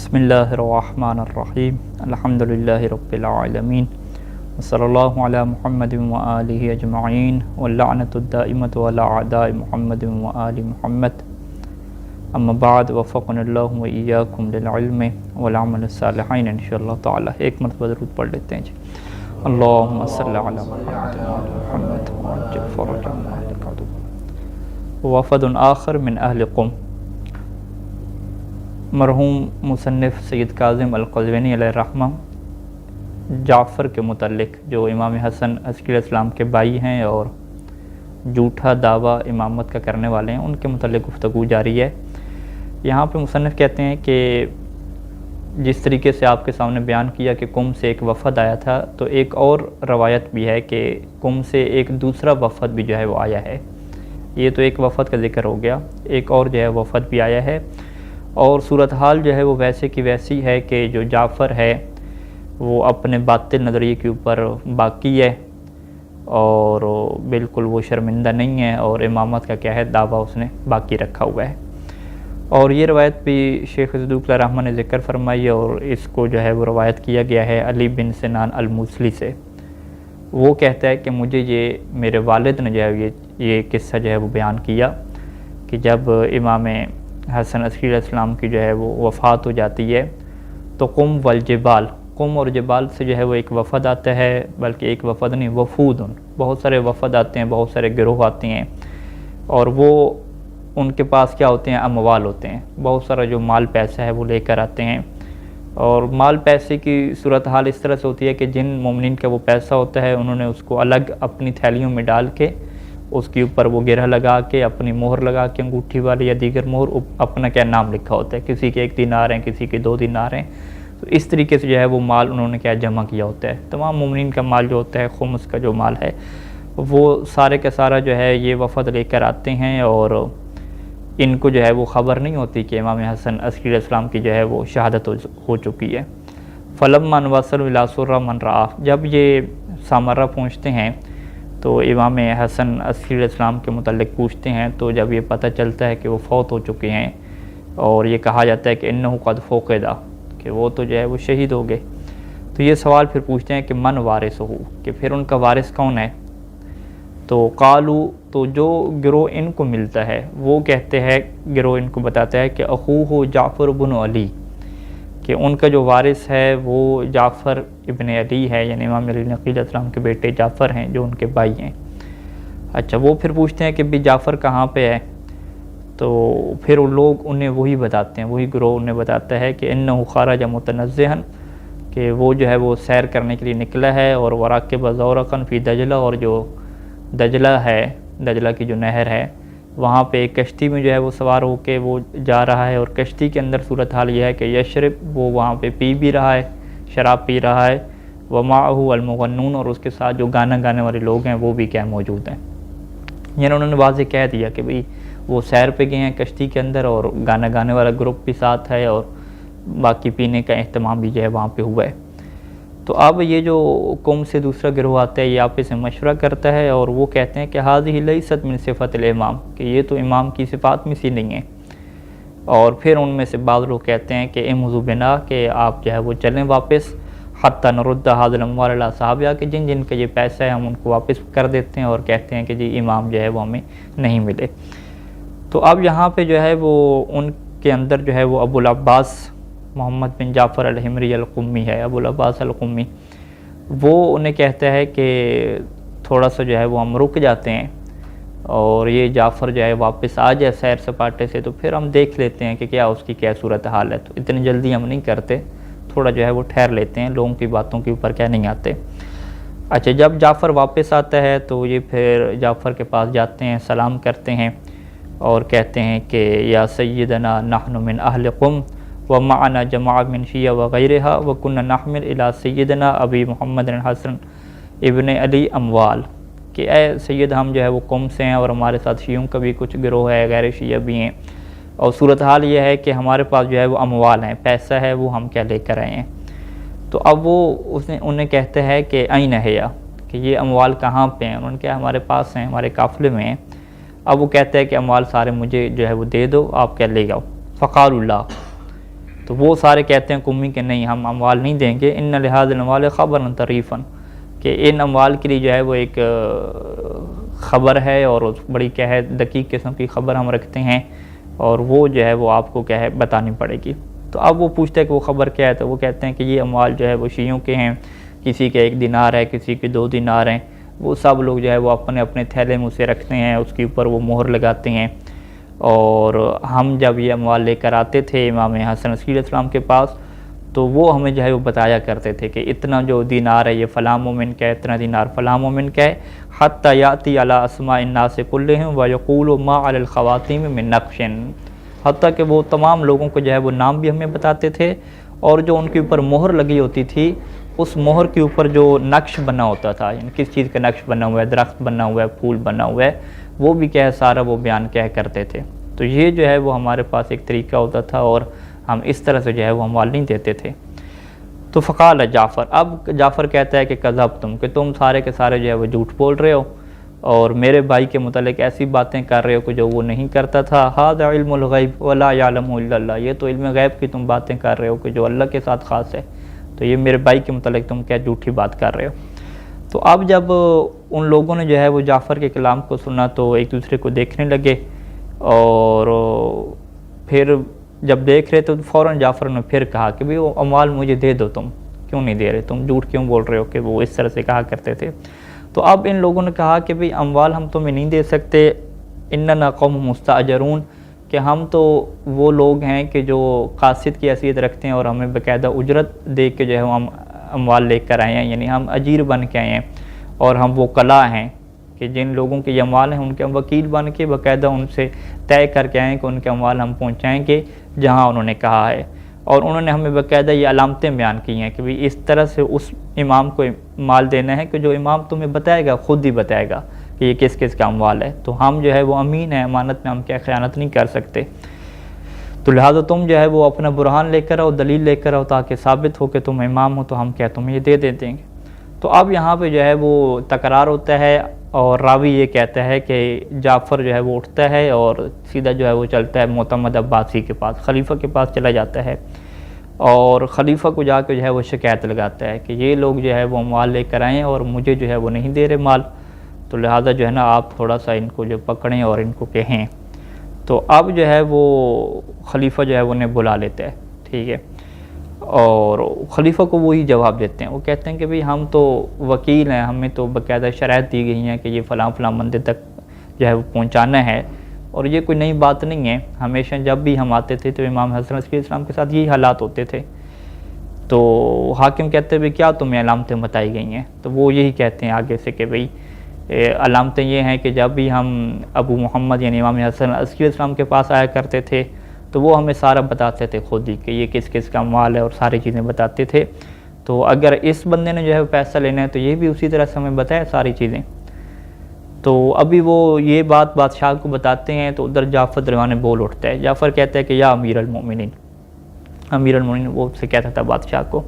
بسم اللہ الرحمن الرحیم الحمد للہ رب العالمین وصلی اللہ علی محمد وآلہ اجمعین واللعنۃ الدائمۃ علی اعداء محمد وآل محمد اما بعد وفقنا اللہ وإیاکم للعلم والعمل الصالحین انشاءاللہ تعالی۔ ایک مرتبہ درود پڑھ لیتے ہیں جی۔ اللہم صلی علی محمد وآل محمد وعجل فرجهم وأهل العدو۔ وفد آخر من اہل قم، مرحوم مصنف سید کاظم القزوینی علیہ الرحمہ جعفر کے متعلق، جو امام حسن عسکری السلام کے بھائی ہیں اور جھوٹا دعویٰ امامت کا کرنے والے ہیں، ان کے متعلق گفتگو جاری ہے۔ یہاں پہ مصنف کہتے ہیں کہ جس طریقے سے آپ کے سامنے بیان کیا کہ قم سے ایک وفد آیا تھا، تو ایک اور روایت بھی ہے کہ قم سے ایک دوسرا وفد بھی جو ہے وہ آیا ہے۔ یہ تو ایک وفد کا ذکر ہو گیا، ایک اور جو ہے وفد بھی آیا ہے، اور صورتحال جو ہے وہ ویسے کی ویسی ہے کہ جو جعفر ہے وہ اپنے باطل نظریے کے اوپر باقی ہے اور بالکل وہ شرمندہ نہیں ہے، اور امامت کا کیا ہے دعویٰ اس نے باقی رکھا ہوا ہے۔ اور یہ روایت بھی شیخ صدوق علیہ الرحمہ نے ذکر فرمائی، اور اس کو جو ہے وہ روایت کیا گیا ہے علی بن سنان الموصلی سے۔ وہ کہتا ہے کہ مجھے یہ میرے والد نے جو ہے یہ قصہ جو ہے وہ بیان کیا کہ جب امام حسن عسکری علیہ السلام کی جو ہے وہ وفات ہو جاتی ہے تو قم والجبال، قم اور جبال سے جو ہے وہ ایک وفد آتا ہے، بلکہ ایک وفد نہیں، وفود، بہت سارے وفد آتے ہیں، بہت سارے گروہ آتے ہیں، اور وہ ان کے پاس کیا ہوتے ہیں، اموال ہوتے ہیں، بہت سارا جو مال پیسہ ہے وہ لے کر آتے ہیں۔ اور مال پیسے کی صورتحال اس طرح سے ہوتی ہے کہ جن مومنین کا وہ پیسہ ہوتا ہے انہوں نے اس کو الگ اپنی تھیلیوں میں ڈال کے اس کے اوپر وہ گرہ لگا کے اپنی مہر لگا کے انگوٹھی والی یا دیگر مہر اپنا کیا نام لکھا ہوتا ہے، کسی کے 1 دینار ہیں، کسی کے 2 دینار ہیں، تو اس طریقے سے جو ہے وہ مال انہوں نے کیا جمع کیا ہوتا ہے۔ تمام مومنین کا مال جو ہوتا ہے، خمس کا جو مال ہے، وہ سارے کا سارا جو ہے یہ وفد لے کر آتے ہیں، اور ان کو جو ہے وہ خبر نہیں ہوتی کہ امام حسن عسکری علیہ السلام کی جو ہے وہ شہادت ہو چکی ہے۔ فلما وصلوا الی سرہ من رآہ، جب یہ سامرہ پہنچتے ہیں تو امام حسن عسکری علیہ السلام کے متعلق پوچھتے ہیں، تو جب یہ پتہ چلتا ہے کہ وہ فوت ہو چکے ہیں اور یہ کہا جاتا ہے کہ انہ قد فقدا، کہ وہ تو جو ہے وہ شہید ہو گئے، تو یہ سوال پھر پوچھتے ہیں کہ من وارثہ، کہ پھر ان کا وارث کون ہے؟ تو قالو، تو جو گروہ ان کو ملتا ہے وہ کہتے ہیں، گروہ ان کو بتاتا ہے کہ اخوہ جعفر بن علی، کہ ان کا جو وارث ہے وہ جعفر ابن علی ہے، یعنی امام علی نقی علیہ السلام کے بیٹے جعفر ہیں جو ان کے بھائی ہیں۔ اچھا، وہ پھر پوچھتے ہیں کہ بھی جعفر کہاں پہ ہے؟ تو پھر وہ لوگ انہیں وہی بتاتے ہیں، وہی گروہ انہیں بتاتا ہے کہ انہ خرج متنزہا، کہ وہ جو ہے وہ سیر کرنے کے لیے نکلا ہے، اور وراکب زورقا فی دجلہ، اور جو دجلہ ہے، دجلہ کی جو نہر ہے، وہاں پہ ایک کشتی میں جو ہے وہ سوار ہو کے وہ جا رہا ہے، اور کشتی کے اندر صورتحال یہ ہے کہ یشرب، وہ وہاں پہ پی بھی رہا ہے، شراب پی رہا ہے، ومعہ المغنون، اور اس کے ساتھ جو گانا گانے والے لوگ ہیں وہ بھی کیا موجود ہیں۔ یعنی انہوں نے واضح کہہ دیا کہ بھئی وہ سیر پہ گئے ہیں کشتی کے اندر، اور گانا گانے والا گروپ بھی ساتھ ہے، اور باقی پینے کا اہتمام بھی جو ہے وہاں پہ ہوا ہے۔ تو اب یہ جو قوم سے دوسرا گروہ آتا ہے یہ آپس سے مشورہ کرتا ہے، اور وہ کہتے ہیں کہ ھذہ لیست من صفۃ الامام، کہ یہ تو امام کی صفات میں سے نہیں ہے۔ اور پھر ان میں سے بعض لوگ کہتے ہیں کہ امضوا بنا، کہ آپ جو ہے وہ چلیں واپس، حتی نرد ھذا الاموال الی صحابہ، کہ جن جن کا یہ پیسہ ہے ہم ان کو واپس کر دیتے ہیں، اور کہتے ہیں کہ جی امام جو ہے وہ ہمیں نہیں ملے۔ تو اب یہاں پہ جو ہے وہ ان کے اندر جو ہے وہ ابو العباس محمد بن جعفر الحمری القمی ہے، ابو العباس القمی، وہ انہیں کہتا ہے کہ تھوڑا سا جو ہے وہ ہم رک جاتے ہیں، اور یہ جعفر جو ہے واپس آ جائے سیر سپاٹے سے، تو پھر ہم دیکھ لیتے ہیں کہ کیا اس کی کیا صورتحال ہے، تو اتنی جلدی ہم نہیں کرتے، تھوڑا جو ہے وہ ٹھہر لیتے ہیں، لوگوں کی باتوں کے اوپر کیا نہیں آتے۔ اچھا، جب جعفر واپس آتا ہے تو یہ پھر جعفر کے پاس جاتے ہیں، سلام کرتے ہیں، اور کہتے ہیں کہ یا سیدنا نحن من اہل قم ومعنا جماعہ من شیعہ وغیرہا وکنا نحمل الی سیدنا ابی محمد الحسن ابن علی اموال، کہ اے سید ہم جو ہے وہ قم سے ہیں، اور ہمارے ساتھ شیعوں کا بھی کچھ گروہ ہے، غیر شیعہ بھی ہیں، اور صورتحال یہ ہے کہ ہمارے پاس جو ہے وہ اموال ہیں، پیسہ ہے، وہ ہم کیا لے کر آئے ہیں۔ تو اب وہ انہیں کہتے ہیں کہ این ہے، کہ یہ اموال کہاں پہ ہیں؟ انہوں نے کہا ہمارے پاس ہیں، ہمارے قافلے میں ہیں۔ اب وہ کہتے ہیں کہ اموال سارے مجھے جو ہے وہ دے دو، آپ کیا لے جاؤ۔ فقال اللہ، تو وہ سارے کہتے ہیں قمی کہ نہیں ہم اموال نہیں دیں گے، ان لہذا الاموال خبرا طریفا، کہ ان اموال کے لیے جو ہے وہ ایک خبر ہے اور بڑی کیا ہے دقیق قسم کی خبر ہم رکھتے ہیں، اور وہ جو ہے وہ آپ کو کیا ہے بتانی پڑے گی۔ تو اب وہ پوچھتا ہے کہ وہ خبر کیا ہے، تو وہ کہتے ہیں کہ یہ اموال جو ہے وہ شیعوں کے ہیں، کسی کے 1 دینار ہے، کسی کے 2 دینار ہیں، وہ سب لوگ جو ہے وہ اپنے اپنے تھیلے میں اسے رکھتے ہیں، اس کے اوپر وہ مہر لگاتے ہیں۔ اور ہم جب یہ اموال لے کر آتے تھے امام حسن عسکری علیہ السلام کے پاس، تو وہ ہمیں جو ہے وہ بتایا کرتے تھے کہ اتنا جو دینار ہے یہ فلاں مومن کا ہے، اتنا دینار فلاں مومن کا ہے، حتی یاتی علی اسماء الناس کلہم ویقول ما علی الخواتیم من نقش، حتیٰ کہ وہ تمام لوگوں کو جو ہے وہ نام بھی ہمیں بتاتے تھے، اور جو ان کے اوپر مہر لگی ہوتی تھی اس مہر کے اوپر جو نقش بنا ہوتا تھا، یعنی کس چیز کا نقش بنا ہوا ہے، درخت بنا ہوا ہے، پھول بنا ہوا ہے، وہ بھی کیا ہے سارا وہ بیان کیا کرتے تھے۔ تو یہ جو ہے وہ ہمارے پاس ایک طریقہ ہوتا تھا، اور ہم اس طرح سے جو ہے وہ اموال نہیں دیتے تھے۔ تو فقال جعفر، اب جعفر کہتا ہے کہ کذبتم، کہ تم سارے کے سارے جو ہے وہ جھوٹ بول رہے ہو، اور میرے بھائی کے متعلق ایسی باتیں کر رہے ہو کہ جو وہ نہیں کرتا تھا۔ ھذا علم الغیب ولا یعلمہ الا اللہ، یہ تو علم غیب کی تم باتیں کر رہے ہو کہ جو اللہ کے ساتھ خاص ہے، تو یہ میرے بھائی کے متعلق تم کیا جھوٹی بات کر رہے ہو۔ تو اب جب ان لوگوں نے جو ہے وہ جعفر کے کلام کو سنا تو ایک دوسرے کو دیکھنے لگے، اور پھر جب دیکھ رہے تو فوراً جعفر نے پھر کہا کہ بھئی وہ اموال مجھے دے دو، تم کیوں نہیں دے رہے، تم جھوٹ کیوں بول رہے ہو، کہ وہ اس طرح سے کہا کرتے تھے۔ تو اب ان لوگوں نے کہا کہ بھئی اموال ہم تمہیں نہیں دے سکتے، اننا قوم مستاجرون، کہ ہم تو وہ لوگ ہیں کہ جو قاصد کی حیثیت رکھتے ہیں اور ہمیں باقاعدہ اجرت دے کے جو ہے ہم اموال لے کر آئے ہیں، یعنی ہم اجیر بن کے آئے ہیں، اور ہم وہ کلا ہیں کہ جن لوگوں کے یہ اموال ہیں ان کے ہم وکیل بن کے باقاعدہ ان سے طے کر کے آئے ہیں کہ ان کے اموال ہم پہنچائیں گے جہاں انہوں نے کہا ہے۔ اور انہوں نے ہمیں باقاعدہ یہ علامتیں بیان کی ہیں کہ بھئی اس طرح سے اس امام کو مال دینا ہے کہ جو امام تمہیں بتائے گا، خود ہی بتائے گا کہ یہ کس کس کا اموال ہے، تو ہم جو ہے وہ امین ہیں، امانت میں ہم کیا خیانت نہیں کر سکتے، تو لہٰذا تم جو ہے وہ اپنا برہان لے کر آؤ، دلیل لے کر آؤ، تاکہ ثابت ہو کہ تم امام ہو، تو ہم کیا تمہیں یہ دے دیں گے۔ تو اب یہاں پہ جو ہے وہ تکرار ہوتا ہے، اور راوی یہ کہتا ہے کہ جعفر جو ہے وہ اٹھتا ہے اور سیدھا جو ہے وہ چلتا ہے معتمد عباسی کے پاس، خلیفہ کے پاس چلا جاتا ہے، اور خلیفہ کو جا کے جو ہے وہ شکایت لگاتا ہے کہ یہ لوگ جو ہے وہ مال لے کر آئیں اور مجھے جو ہے وہ نہیں دے رہے مال، تو لہٰذا جو ہے نا آپ تھوڑا سا ان کو جو پکڑیں اور ان کو کہیں۔ تو اب جو ہے وہ خلیفہ جو ہے وہ انہیں بلا لیتا ہے، ٹھیک ہے، اور خلیفہ کو وہی جواب دیتے ہیں، وہ کہتے ہیں کہ بھئی ہم تو وکیل ہیں، ہمیں تو باقاعدہ شرائط دی گئی ہیں کہ یہ فلاں فلاں مندر تک جو ہے وہ پہنچانا ہے، اور یہ کوئی نئی بات نہیں ہے، ہمیشہ جب بھی ہم آتے تھے تو امام حسن عسکری علیہ السلام کے ساتھ یہی حالات ہوتے تھے۔ تو حاکم کہتے ہیں بھئی کیا تمہیں علامتیں بتائی گئی ہیں، تو وہ یہی کہتے ہیں آگے سے کہ بھئی علامتیں یہ ہیں کہ جب بھی ہم ابو محمد یعنی امام حسن عسکری علیہ السلام کے پاس آیا کرتے تھے تو وہ ہمیں سارا بتاتے تھے خود ہی کہ یہ کس کس کا مال ہے، اور ساری چیزیں بتاتے تھے، تو اگر اس بندے نے جو ہے پیسہ لینا ہے تو یہ بھی اسی طرح سے ہمیں بتائے ساری چیزیں۔ تو ابھی وہ یہ بات بادشاہ کو بتاتے ہیں تو ادھر جعفر درمیان بول اٹھتا ہے، جعفر کہتا ہے کہ یا امیر المومنین، امیر المومنین وہ سے کہتا تھا بادشاہ کو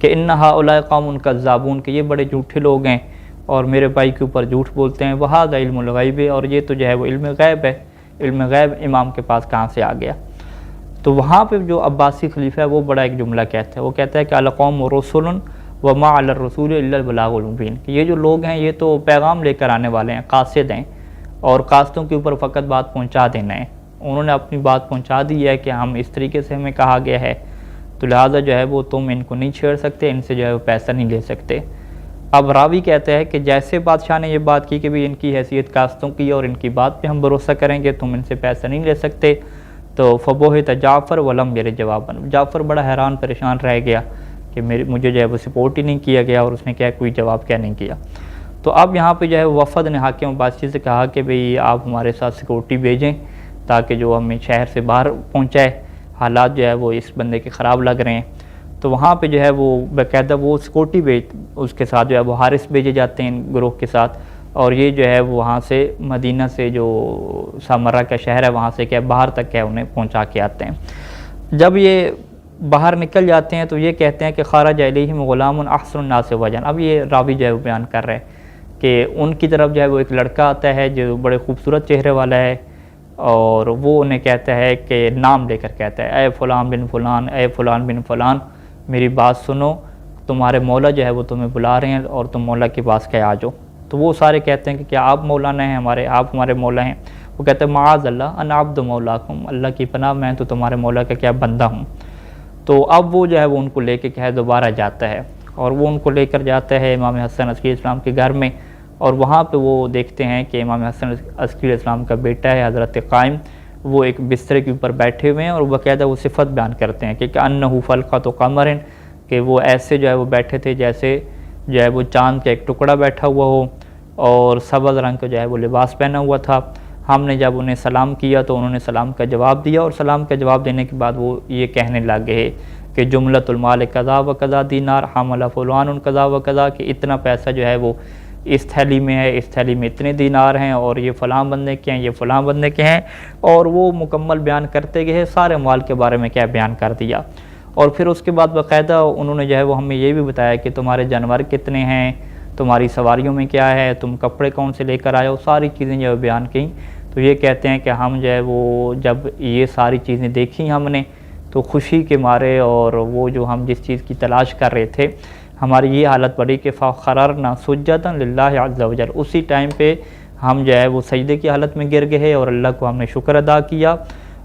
کہ ان ہؤلاء قوم کذابون، کہ یہ بڑے جھوٹے لوگ ہیں اور میرے بھائی کے اوپر جھوٹ بولتے ہیں، وہذا علم الغیب، اور یہ تو جو ہے وہ علم غیب ہے، علم غیب امام کے پاس کہاں سے آ گیا۔ تو وہاں پہ جو عباسی خلیفہ ہے وہ بڑا ایک جملہ کہتا ہے، وہ کہتا ہے کہ القوم رسول وما علی الرسول الا البلاغ المبین، کہ یہ جو لوگ ہیں یہ تو پیغام لے کر آنے والے ہیں، قاصد ہیں، اور قاصدوں کے اوپر فقط بات پہنچا دینا ہے، انہوں نے اپنی بات پہنچا دی ہے کہ ہم اس طریقے سے ہمیں کہا گیا ہے، تو لہٰذا جو ہے وہ تم ان کو نہیں چھیڑ سکتے، ان سے جو ہے وہ پیسہ نہیں لے سکتے۔ اب راوی کہتا ہے کہ جیسے بادشاہ نے یہ بات کی کہ بھی ان کی حیثیت قاصدوں کی اور ان کی بات پہ ہم بھروسہ کریں گے، تم ان سے پیسہ نہیں لے سکتے، تو فبہت جعفر ولم یرد جوابا، جعفر بڑا حیران پریشان رہ گیا کہ مجھے جو ہے وہ سپورٹ ہی نہیں کیا گیا، اور اس نے کیا کوئی جواب کیا نہیں کیا۔ تو اب یہاں پہ جو ہے وفد نے حاکم عباسی سے کہا کہ بھئی آپ ہمارے ساتھ سیکورٹی بھیجیں تاکہ جو ہمیں شہر سے باہر پہنچائے، حالات جو ہے وہ اس بندے کے خراب لگ رہے ہیں۔ تو وہاں پہ جو ہے وہ باقاعدہ وہ سیکورٹی اس کے ساتھ جو ہے وہ حارس بھیجے جاتے ہیں گروہ کے ساتھ، اور یہ جو ہے وہاں سے مدینہ سے جو سامرہ کا شہر ہے وہاں سے کیا باہر تک کیا انہیں پہنچا کے آتے ہیں۔ جب یہ باہر نکل جاتے ہیں تو یہ کہتے ہیں کہ خرج الیہم غلام احسن الناس وجہا، اب یہ راوی جو ہے وہ بیان کر رہے ہیں کہ ان کی طرف جو ہے وہ ایک لڑکا آتا ہے جو بڑے خوبصورت چہرے والا ہے، اور وہ انہیں کہتا ہے کہ نام لے کر کہتا ہے اے فلان بن فلان، اے فلان بن فلان، میری بات سنو، تمہارے مولا جو ہے وہ تمہیں بلا رہے ہیں اور تم مولا کے پاس کہ آ جاؤ۔ تو وہ سارے کہتے ہیں کہ کیا آپ مولانا ہیں ہمارے، آپ ہمارے مولا ہیں؟ وہ کہتے ہیں معاذ اللہ انا عبد مولاکم، اللہ کی پناہ میں تو تمہارے مولا کا کیا بندہ ہوں۔ تو اب وہ جو ہے وہ ان کو لے کے کیا ہے دوبارہ جاتا ہے، اور وہ ان کو لے کر جاتا ہے امام حسن عسکری اسلام کے گھر میں، اور وہاں پہ وہ دیکھتے ہیں کہ امام حسن عسکری اسلام کا بیٹا ہے حضرت قائم، وہ ایک بستر کے اوپر بیٹھے ہوئے ہیں، اور باقاعدہ وہ صفت بیان کرتے ہیں کہ انہ فلقۃ قمر، کہ وہ ایسے جو ہے وہ بیٹھے تھے جیسے جو ہے وہ چاند کا ایک ٹکڑا بیٹھا ہوا ہو، اور سبز رنگ کا جو ہے وہ لباس پہنا ہوا تھا۔ ہم نے جب انہیں سلام کیا تو انہوں نے سلام کا جواب دیا، اور سلام کا جواب دینے کے بعد وہ یہ کہنے لگے کہ جملۃ المال قضا و قضا دینار حمل فلان قضا و قضا، کہ اتنا پیسہ جو ہے وہ اس تھیلی میں ہے، اس تھیلی میں اتنے دینار ہیں، اور یہ فلاں بندے کے ہیں، یہ فلاں بندے کے ہیں، اور وہ مکمل بیان کرتے گئے، سارے مال کے بارے میں کیا بیان کر دیا۔ اور پھر اس کے بعد باقاعدہ انہوں نے جو ہے وہ ہمیں یہ بھی بتایا کہ تمہارے جانور کتنے ہیں، تمہاری سواریوں میں کیا ہے، تم کپڑے کون سے لے کر آئے ہو، ساری چیزیں جو ہے بیان کیں۔ تو یہ کہتے ہیں کہ ہم جو ہے وہ جب یہ ساری چیزیں دیکھیں ہم نے تو خوشی کے مارے، اور وہ جو ہم جس چیز کی تلاش کر رہے تھے ہماری یہ حالت پڑی کہ فخررنا سجدا للہ عز وجل، اسی ٹائم پہ ہم جو ہے وہ سجدے کی حالت میں گر گئے، اور اللہ کو ہم نے شکر ادا کیا،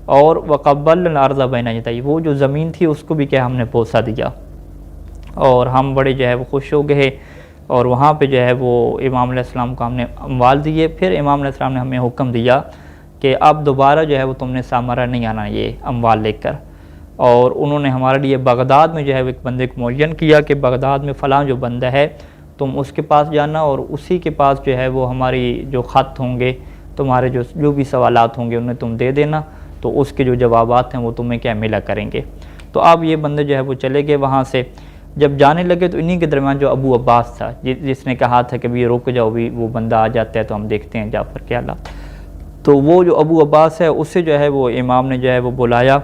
اور وقبلنا الارض بین یدی، وہ جو زمین تھی اس کو بھی کیا ہم نے بوسہ دیا، اور ہم بڑے جو ہے وہ خوش ہو گئے۔ اور وہاں پہ جو ہے وہ امام علیہ السلام کو ہم نے اموال دیے۔ پھر امام علیہ السلام نے ہمیں حکم دیا کہ اب دوبارہ جو ہے وہ تم نے سامرا نہیں آنا یہ اموال لے کر، اور انہوں نے ہمارے لیے بغداد میں جو ہے وہ ایک بندے کو معین کیا کہ بغداد میں فلاں جو بندہ ہے تم اس کے پاس جانا، اور اسی کے پاس جو ہے وہ ہماری جو خط ہوں گے، تمہارے جو بھی سوالات ہوں گے انہیں تم دے دینا، تو اس کے جو جوابات ہیں وہ تمہیں کیا ملا کریں گے۔ تو اب یہ بندے جو ہے وہ چلے گئے وہاں سے۔ جب جانے لگے تو انہی کے درمیان جو ابو عباس تھا جس نے کہا تھا کہ بھی رک جاؤ، بھی وہ بندہ آ جاتا ہے تو ہم دیکھتے ہیں جعفر کے حالات، تو وہ جو ابو عباس ہے اسے جو ہے وہ امام نے جو ہے وہ بلایا،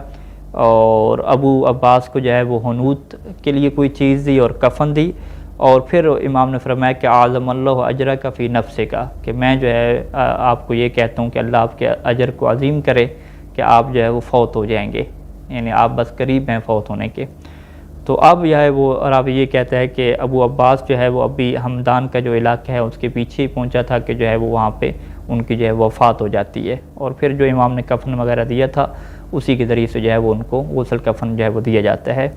اور ابو عباس کو جو ہے وہ حنوط کے لیے کوئی چیز دی اور کفن دی، اور پھر امام نے فرمایا کہ اعظم اللہ اجرک فی نفسک، کہ میں جو ہے آپ کو یہ کہتا ہوں کہ اللہ آپ کے اجر کو عظیم کرے کہ آپ جو ہے وہ فوت ہو جائیں گے، یعنی آپ بس قریب ہیں فوت ہونے کے۔ تو اب یہ ہے وہ راوی یہ کہتا ہے کہ ابو عباس جو ہے وہ ابھی ہمدان کا جو علاقہ ہے اس کے پیچھے ہی پہنچا تھا کہ جو ہے وہ وہاں پہ ان کی جو ہے وفات ہو جاتی ہے، اور پھر جو امام نے کفن وغیرہ دیا تھا اسی کے ذریعے سے جو ہے وہ ان کو غسل کفن جو ہے وہ دیا جاتا ہے۔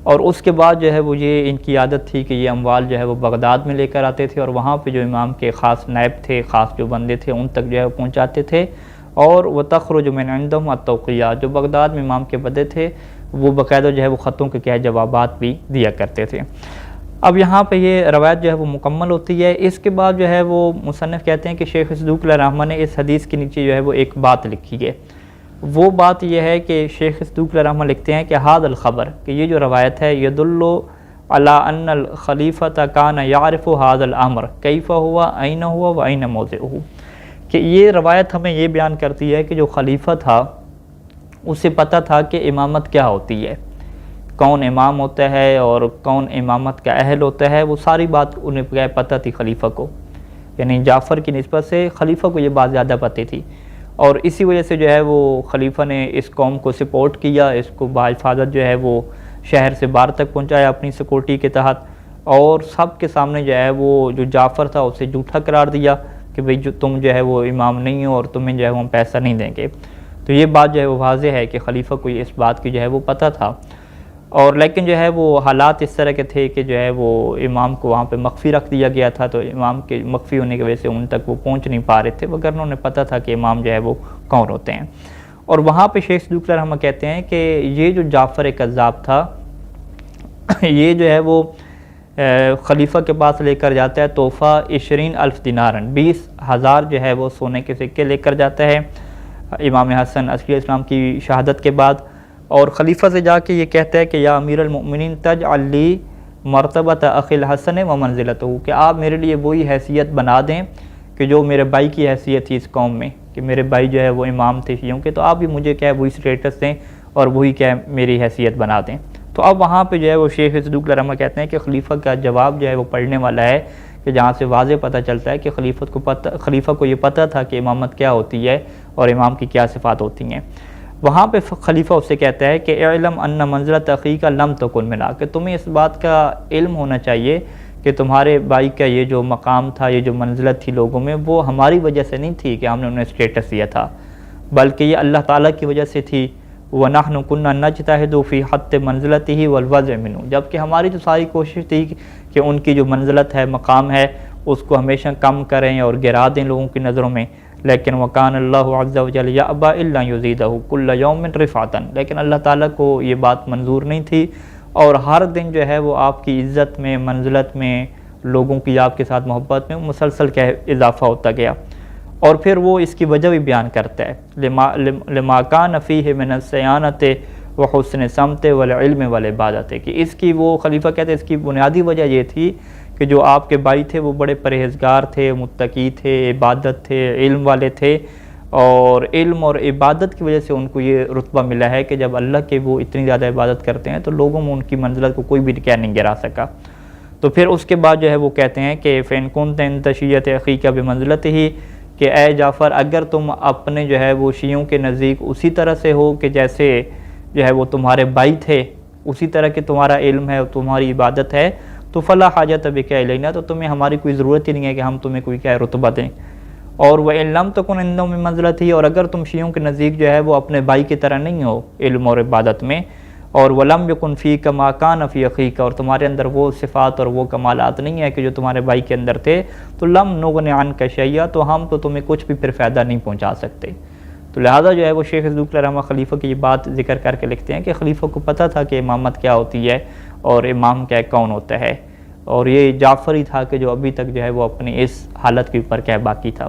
اور اس کے بعد جو ہے وہ یہ ان کی عادت تھی کہ یہ اموال جو ہے وہ بغداد میں لے کر آتے تھے، اور وہاں پہ جو امام کے خاص نائب تھے، خاص جو بندے تھے ان تک جو ہے وہ پہنچاتے تھے، اور وتخرج من عندهم التوقیہ، جو بغداد میں امام کے بندے تھے وہ باقاعدہ جو ہے وہ خطوں کے کیا جوابات بھی دیا کرتے تھے۔ اب یہاں پہ یہ روایت جو ہے وہ مکمل ہوتی ہے۔ اس کے بعد جو ہے وہ مصنف کہتے ہیں کہ شیخ صدوق علیہ الرحمہ نے اس حدیث کے نیچے جو ہے وہ ایک بات لکھی ہے، وہ بات یہ ہے کہ شیخ صدوق علیہ الرحمہ لکھتے ہیں کہ ھذا الخبر، کہ یہ جو روایت ہے یدل علی ان الخلیفۃ کان یعرف ھذا الامر کیف ہوا این ہوا و این موضعہ، کہ یہ روایت ہمیں یہ بیان کرتی ہے کہ جو خلیفہ تھا اسے پتہ تھا کہ امامت کیا ہوتی ہے، کون امام ہوتا ہے اور کون امامت کا اہل ہوتا ہے، وہ ساری بات انہیں پتہ تھی خلیفہ کو، یعنی جعفر کی نسبت سے خلیفہ کو یہ بات زیادہ پتہ تھی، اور اسی وجہ سے جو ہے وہ خلیفہ نے اس قوم کو سپورٹ کیا، اس کو بحفاظت جو ہے وہ شہر سے باہر تک پہنچایا اپنی سیکورٹی کے تحت، اور سب کے سامنے جو ہے وہ جو جعفر تھا اسے جھوٹا قرار دیا کہ بھئی جو تم جو ہے وہ امام نہیں ہو اور تمہیں جو ہے وہ ہم پیسہ نہیں دیں گے۔ تو یہ بات جو ہے وہ واضح ہے کہ خلیفہ کو اس بات کی جو ہے وہ پتہ تھا، اور لیکن جو ہے وہ حالات اس طرح کے تھے کہ جو ہے وہ امام کو وہاں پہ مخفی رکھ دیا گیا تھا، تو امام کے مخفی ہونے کی وجہ سے ان تک وہ پہنچ نہیں پا رہے تھے، مگر انہوں نے پتہ تھا کہ امام جو ہے وہ کون ہوتے ہیں۔ اور وہاں پہ شیخ صدوق علیہ الرحمہ کہتے ہیں کہ یہ جو جعفر کذاب تھا یہ جو ہے وہ خلیفہ کے پاس لے کر جاتا ہے تحفہ 20,000 دینارن، 20,000 جو ہے وہ سونے کے سکے لے کر جاتا ہے امام حسن عسکری اسلام کی شہادت کے بعد، اور خلیفہ سے جا کے یہ کہتا ہے کہ یا امیر المؤمنین تجعل لی مرتبۃ اخی الحسن و منزلتہ، کہ آپ میرے لیے وہی حیثیت بنا دیں کہ جو میرے بھائی کی حیثیت تھی اس قوم میں، کہ میرے بھائی جو ہے وہ امام تھے شیعوں کے، تو آپ بھی مجھے کیا ہے وہی سٹیٹس دیں اور وہی کیا ہے میری حیثیت بنا دیں۔ تو اب وہاں پہ جو ہے وہ شیخ صدوق علیہ الرحمہ کہتے ہیں کہ خلیفہ کا جواب جو ہے وہ پڑھنے والا ہے، کہ جہاں سے واضح پتہ چلتا ہے کہ خلیفہ کو یہ پتہ تھا کہ امامت کیا ہوتی ہے، اور امام کی کیا صفات ہوتی ہیں۔ وہاں پہ خلیفہ اس سے کہتا ہے کہ اعلم ان منزلت اخیک لم تکن منا، کہ تمہیں اس بات کا علم ہونا چاہیے کہ تمہارے بھائی کا یہ جو مقام تھا، یہ جو منزلت تھی لوگوں میں، وہ ہماری وجہ سے نہیں تھی کہ ہم نے انہیں اسٹیٹس دیا تھا، بلکہ یہ اللہ تعالیٰ کی وجہ سے تھی۔ وَنَحْنُ كُنَّا نَجْتَهِدُ فِي حَتِّ مَنزِلَتِهِ وَالْوَضْعِ مِنْهُ، جبکہ ہماری تو ساری کوشش تھی کہ ان کی جو منزلت ہے، مقام ہے، اس کو ہمیشہ کم کریں اور گرا دیں لوگوں کی نظروں میں۔ لیکن وَكَانَ اللَّهُ عَزَّ وَجَلَّ يَأْبَى إِلَّا يُزِيدَهُ كُلَّ يَوْمٍ رِفْعَةً، لیکن اللہ تعالیٰ کو یہ بات منظور نہیں تھی، اور ہر دن جو ہے وہ آپ کی عزت میں، منزلت میں، لوگوں کی آپ کے ساتھ محبت میں مسلسل کا اضافہ ہوتا گیا۔ اور پھر وہ اس کی وجہ بھی بیان کرتا ہے، لما کان فیہ من الصیانۃ وحسن سمت والعلم والعبادت، کہ اس کی، وہ خلیفہ کہتے ہیں اس کی بنیادی وجہ یہ تھی کہ جو آپ کے بھائی تھے وہ بڑے پرہیزگار تھے، متقی تھے، عبادت تھے، علم والے تھے، اور علم اور عبادت کی وجہ سے ان کو یہ رتبہ ملا ہے کہ جب اللہ کے وہ اتنی زیادہ عبادت کرتے ہیں تو لوگوں میں ان کی منزلت کو کوئی بھی نہیں گرا سکا۔ تو پھر اس کے بعد جو ہے وہ کہتے ہیں کہ فَإِن كُنتَ عِندَ شِيَّةِ أَخِيكَ بِمَنزِلَتِهِ، کہ اے جعفر اگر تم اپنے جو ہے وہ شیعوں کے نزدیک اسی طرح سے ہو کہ جیسے جو ہے وہ تمہارے بھائی تھے، اسی طرح کہ تمہارا علم ہے اور تمہاری عبادت ہے، تو فلا حاجت بک الینا، تو تمہیں ہماری کوئی ضرورت ہی نہیں ہے کہ ہم تمہیں کوئی کیا رتبہ دیں۔ اور وَإِن لَمْ تَكُنْ عِندَهُ مِن مَنزِلَتِهِ، اور اگر تم شیعوں کے نزدیک جو ہے وہ اپنے بھائی کی طرح نہیں ہو علم اور عبادت میں، اور وَلَمْ يَكُنْ فِيكَ مَا كَانَ فِي أَخِيكَ، اور تمہارے اندر وہ صفات اور وہ کمالات نہیں ہے کہ جو تمہارے بھائی کے اندر تھے، تو لَمْ نُغْنِ عَنْكَ شَيْئًا، تو ہم تو تمہیں کچھ بھی پھر فائدہ نہیں پہنچا سکتے۔ تو لہٰذا جو ہے وہ شیخ صدوق علیہ رحمہ خلیفہ کی یہ بات ذکر کر کے لکھتے ہیں کہ خلیفہ کو پتہ تھا کہ امامت کیا ہوتی ہے اور امام کیا کون ہوتا ہے، اور یہ جعفر ہی تھا کہ جو ابھی تک جو ہے وہ اپنی اس حالت کے اوپر کیا باقی تھا۔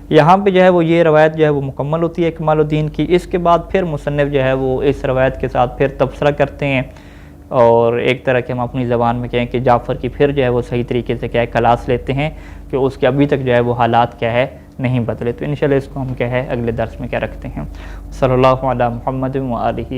یہاں پہ جو ہے وہ یہ روایت جو ہے وہ مکمل ہوتی ہے کمال الدین کی۔ اس کے بعد پھر مصنف جو ہے وہ اس روایت کے ساتھ پھر تبصرہ کرتے ہیں، اور ایک طرح کے ہم اپنی زبان میں کہیں کہ جعفر کی پھر جو ہے وہ صحیح طریقے سے کیا ہے کلاس لیتے ہیں کہ اس کے ابھی تک جو ہے وہ حالات کیا ہے نہیں بدلے۔ تو انشاءاللہ اس کو ہم کیا ہے اگلے درس میں کیا رکھتے ہیں۔ صلی اللہ علی محمد و آلہ